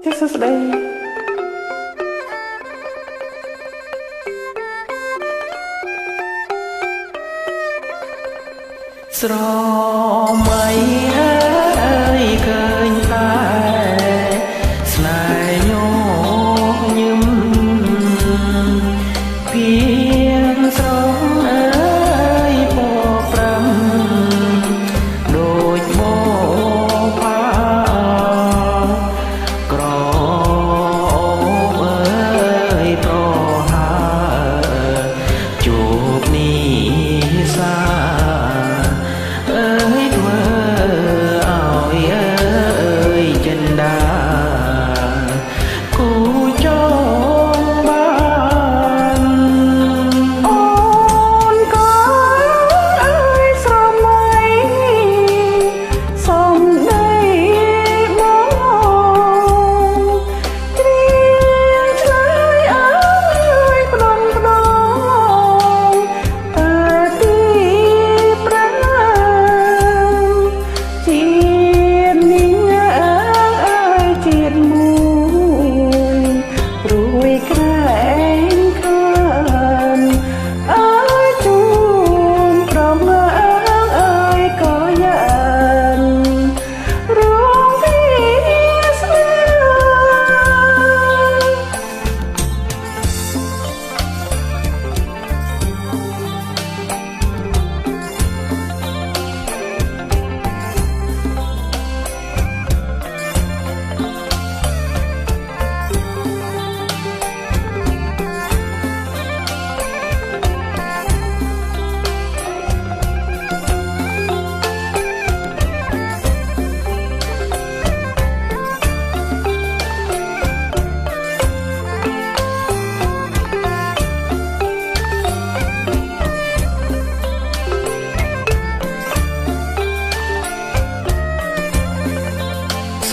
ជាសួស្តីស្រមៃអើយឃើញតែស្នេហ៍ញញឹមភៀងស្រងអើយពប្រាំដូចមកផាក្រអើយប្រហើជួបនេះសា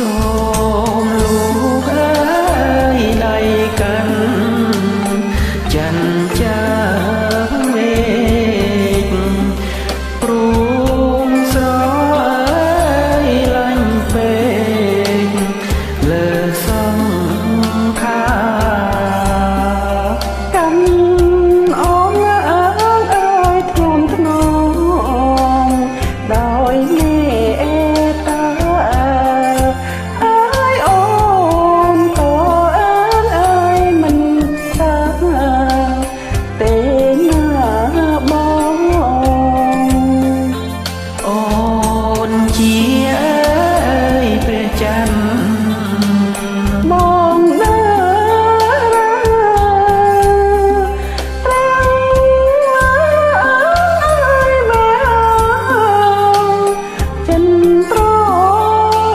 សូមលោកអើយដៃកាន់ច័ន្ទចាមេឃព្រមស្រអើយលាញ់ពេកលើសង្ខាកាន់អងអើយធ្នមធ្នមដោយមេជាព្រះច័ន្ទមកដើរព្រះអើយមែចិនប្រ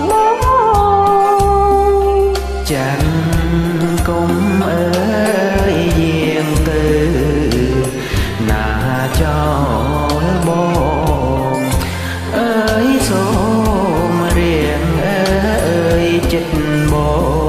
បងច័ន្ទគុំអើយយាងទៅណាចោលបងសូមរៀងអើយចិត្តបង